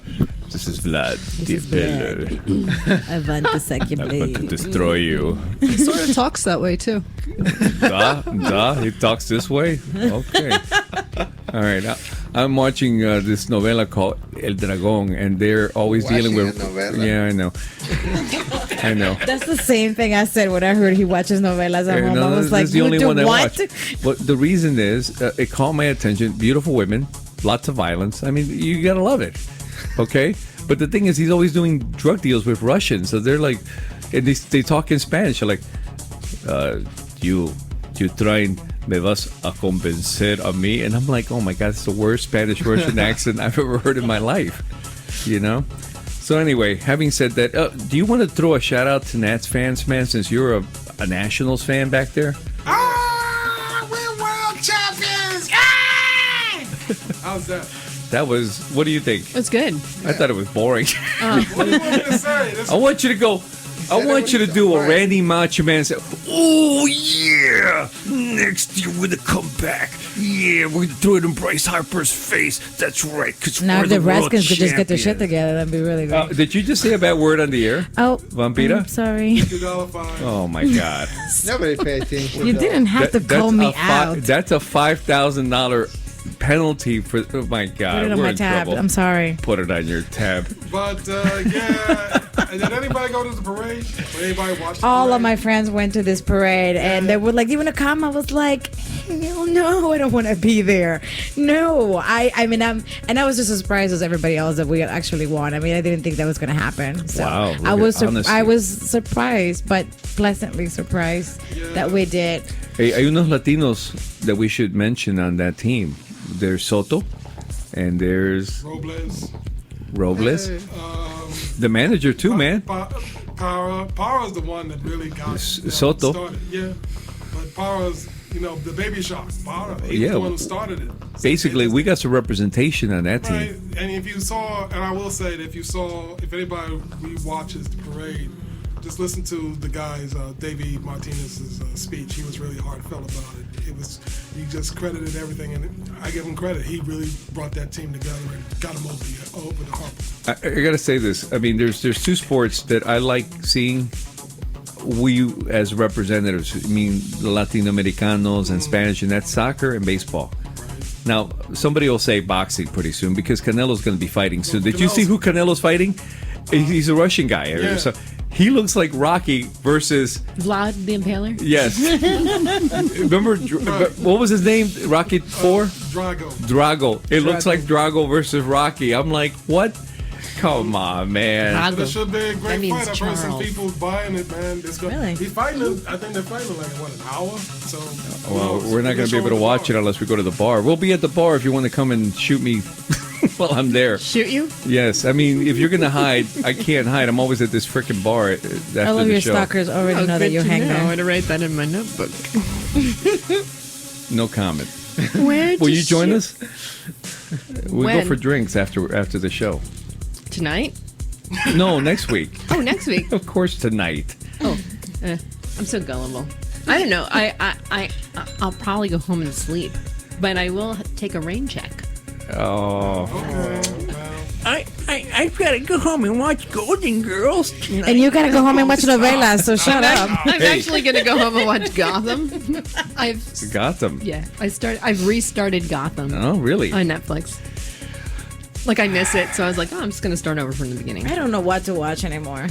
Speaker 8: This is Vlad the Impaler.
Speaker 9: I want to suck your
Speaker 8: I want to
Speaker 9: blade.
Speaker 8: destroy you.
Speaker 10: He sort of talks that way too.
Speaker 8: He talks this way. Okay. All right. I'm watching this novela called El Dragón, and they're always dealing with. Yeah, I know. I know.
Speaker 9: That's the same thing I said when I heard he watches novelas at home. I was like,
Speaker 8: the only one I
Speaker 9: what?
Speaker 8: watch. But the reason is, it caught my attention. Beautiful women, lots of violence. I mean, you gotta love it. Okay. But the thing is, he's always doing drug deals with Russians. So they're like, and they talk in Spanish. They're like, you trying me vas a convencer a mí, and I'm like, oh my god, it's the worst Spanish Russian accent I've ever heard in my life. So anyway, having said that, do you want to throw a shout out to Nats fans, man, since you're a Nationals fan back there?
Speaker 13: We're world champions! How's that?
Speaker 8: That was, what do you think?
Speaker 11: It's good.
Speaker 8: I thought it was boring.
Speaker 13: What do you want me to say?
Speaker 8: I want you to go. I want you to do a Randy Macho Man say, oh yeah, next year we're gonna come back. Yeah, we're gonna throw it in Bryce Harper's face. That's right, because
Speaker 9: Now
Speaker 8: we're
Speaker 9: if the
Speaker 8: the world
Speaker 9: Redskins could just get their shit
Speaker 8: champions."
Speaker 9: together, that'd be really great.
Speaker 8: Did you just say a bad word on the air?
Speaker 9: Oh,
Speaker 8: Vampira?
Speaker 9: I'm sorry.
Speaker 8: Oh my god.
Speaker 12: Nobody paid attention.
Speaker 9: You didn't have to call me out.
Speaker 8: That's a $5,000 penalty for. Oh my god.
Speaker 9: Put it on
Speaker 8: we're
Speaker 9: my
Speaker 8: in
Speaker 9: tab.
Speaker 8: trouble.
Speaker 9: I'm sorry.
Speaker 8: Put it on your tab.
Speaker 13: But yeah, did anybody go to the parade? Or anybody watch the
Speaker 9: All
Speaker 13: parade?
Speaker 9: of my friends went to this parade, and they were like, "You want to come?" I was like, "Hell no, I don't want to be there." No, I mean, I was just as surprised as everybody else that we actually won. I mean, I didn't think that was going to happen. So
Speaker 8: Wow,
Speaker 9: I was
Speaker 8: look at
Speaker 9: I
Speaker 8: honesty.
Speaker 9: was surprised, but pleasantly surprised that we did.
Speaker 8: Hey, hay unos Latinos that we should mention on that team. There's Soto, and there's Robles. The manager too, man.
Speaker 13: Para's the one that really got
Speaker 8: Soto.
Speaker 13: started. Yeah, but Para's, the baby shark. Para, he's
Speaker 8: Yeah.
Speaker 13: the one who started it.
Speaker 8: Basically, we got some representation on that
Speaker 13: Right,
Speaker 8: team.
Speaker 13: and if you saw, and I will say that if anybody rewatches the parade, just listen to the guy's David Martinez's speech. He was really heartfelt about it. He just credited everything, and I give him credit. He really brought that team together and got them over the hump.
Speaker 8: I gotta say this. I mean, there's two sports that I like seeing. We as representatives, I mean, Latino-Americanos and Spanish, and that's soccer and baseball. Now, somebody will say boxing pretty soon because Canelo's going to be fighting soon. Did you see who Canelo's fighting? He's a Russian guy.
Speaker 13: Yeah.
Speaker 8: So he looks like Rocky versus
Speaker 11: Vlad the Impaler.
Speaker 8: Yes. Remember what was his name? Rocky 4? Drago. It looks like Drago versus Rocky. I'm like, what? Come on, man.
Speaker 13: It should be a great fight. I've heard some people buying it, man.
Speaker 9: Really?
Speaker 13: He's fighting. I think they're fighting like an hour. So.
Speaker 8: Well, we're not going to be able to watch it unless we go to the bar. We'll be at the bar if you want to come and shoot me while I'm there.
Speaker 11: Shoot you?
Speaker 8: Yes. I mean, if you're going to hide, I can't hide. I'm always at this freaking bar after
Speaker 9: I love
Speaker 8: the
Speaker 9: your
Speaker 8: show.
Speaker 9: stalkers already know that you hang there.
Speaker 11: I want to write that in my notebook.
Speaker 8: No comment.
Speaker 11: Where'd
Speaker 8: Will you join us? We'll go
Speaker 11: When?
Speaker 8: for drinks after the show.
Speaker 11: Tonight?
Speaker 8: No, next week.
Speaker 11: Oh, next week.
Speaker 8: Of course, tonight.
Speaker 11: Oh, I'm so gullible. I don't know. I'll probably go home and sleep, but I will take a rain check.
Speaker 8: Oh.
Speaker 14: I've got to go home and watch Golden Girls tonight.
Speaker 9: And you gotta go home and watch novelas, so shut up.
Speaker 11: I'm actually gonna go home and watch Gotham.
Speaker 8: Gotham.
Speaker 11: Yeah, I've restarted Gotham.
Speaker 8: Oh, really?
Speaker 11: On Netflix. Like I miss it, so I was like, I'm just gonna start over from the beginning.
Speaker 9: I don't know what to watch anymore.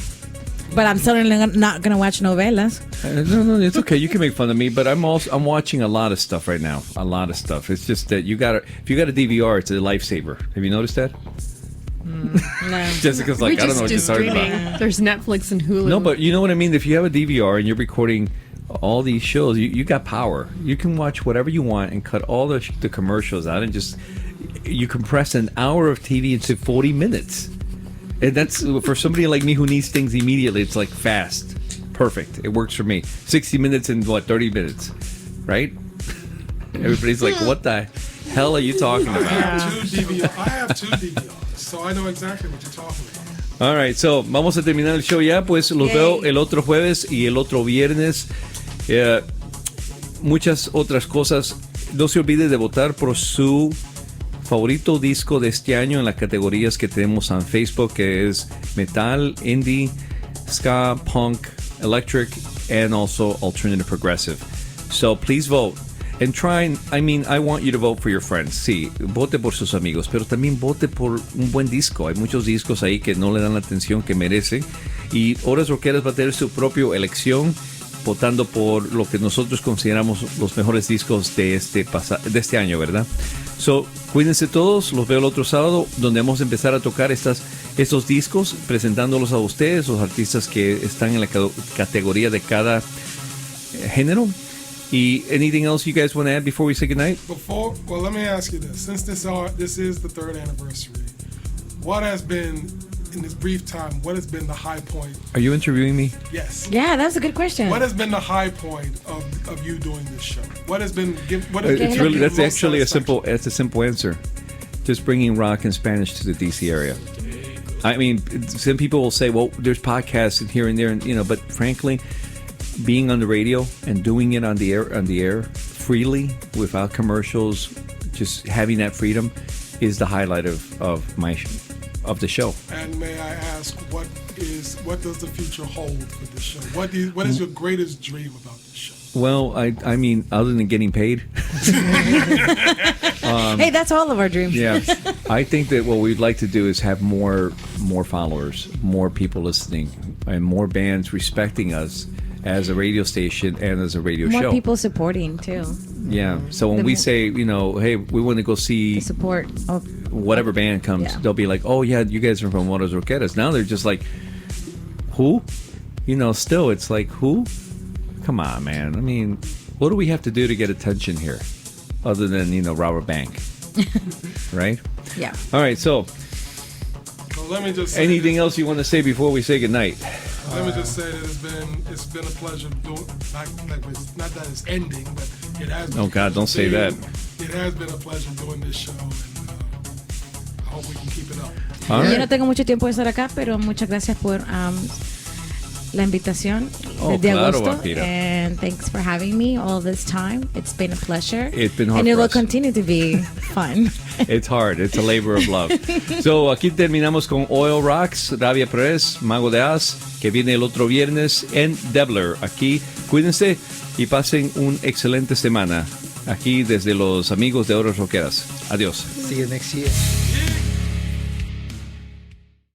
Speaker 9: But I'm certainly not gonna watch novelas.
Speaker 8: No, it's okay. You can make fun of me, but I'm watching a lot of stuff right now. A lot of stuff. It's just that if you got a DVR, it's a lifesaver. Have you noticed that?
Speaker 9: No.
Speaker 8: Jessica's like, I don't know what you're talking
Speaker 11: streaming.
Speaker 8: about.
Speaker 11: There's Netflix and Hulu.
Speaker 8: No, but you know what I mean? If you have a DVR and you're recording all these shows, you got power. You can watch whatever you want and cut all the commercials out and just... You compress an hour of TV into 40 minutes. And that's, for somebody like me who needs things immediately, it's like fast. Perfect. It works for me. 60 minutes in, 30 minutes? Right? Everybody's like, what the hell are you talking about?
Speaker 13: I have two DVRs, so I know exactly what you're talking about.
Speaker 8: All right, so vamos a terminar el show ya. Pues los veo el otro jueves y el otro viernes. Muchas otras cosas. No se olvide de votar por su favorito disco de este año en las categorías que tenemos en Facebook, que es metal, indie, ska, punk, electric, and also alternative progressive. So please vote. And I want you to vote for your friends. Sí, vote por sus amigos, pero también vote por un buen disco. Hay muchos discos ahí que no le dan la atención que merece. Y Horas Rockeras va a tener su propia elección, votando por lo que nosotros consideramos los mejores discos de este año, ¿verdad? So, cuídense todos, los veo el otro sábado, donde vamos a empezar a tocar estos discos, presentándolos a ustedes, los artistas que están en la categoría de cada género. Anything else you guys want to add before we say goodnight?
Speaker 13: Well, let me ask you this. Since this is the third anniversary, what has been, in this brief time, what has been the high point?
Speaker 8: Are you interviewing me?
Speaker 13: Yes.
Speaker 9: Yeah, that's a good question.
Speaker 13: What has been the high point of you doing this show? What has been?
Speaker 8: That's actually a simple answer. Just bringing rock and Spanish to the DC area. I mean, some people will say, well, there's podcasts here and there, and but frankly, being on the radio and doing it on the air freely without commercials, just having that freedom is the highlight of the show.
Speaker 13: And may I ask, what does the future hold for this show? What is your greatest dream about this show?
Speaker 8: Well, I mean, other than getting paid.
Speaker 9: Hey, that's all of our dreams.
Speaker 8: Yeah, I think that what we'd like to do is have more followers, more people listening, and more bands respecting us as a radio station and as a radio show.
Speaker 9: More people supporting too.
Speaker 8: Yeah. So when we say, hey, we want to go see
Speaker 9: the support of
Speaker 8: whatever band comes, they'll be like, oh yeah, you guys are from Horas Rockeras. Now they're just like, who? Still it's like, who? Come on, man. I mean, what do we have to do to get attention here, other than rob a bank, right?
Speaker 9: Yeah.
Speaker 8: All right. So,
Speaker 13: let me just say
Speaker 8: anything else you want to say before we say goodnight?
Speaker 13: Let me just say that it's been a pleasure doing. Not that it's ending, but it has.
Speaker 8: Oh God, don't say that.
Speaker 13: It has been a pleasure doing this show, and I hope we can keep it up.
Speaker 9: Yo no tengo mucho tiempo de estar acá, pero muchas gracias por la invitación de
Speaker 8: claro,
Speaker 9: agosto.
Speaker 8: Vampira.
Speaker 9: And thanks for having me all this time. It's been a pleasure.
Speaker 8: It's been hard
Speaker 9: and it
Speaker 8: for
Speaker 9: will
Speaker 8: us.
Speaker 9: continue to be fun.
Speaker 8: It's hard. It's a labor of love. So, aquí terminamos con Oil Rocks, Rabia Perez, Mago de Oz, que viene el otro viernes en Debler. Aquí, cuídense y pasen una excelente semana. Aquí desde los amigos de Horas Rockeras. Adiós.
Speaker 12: See you next year.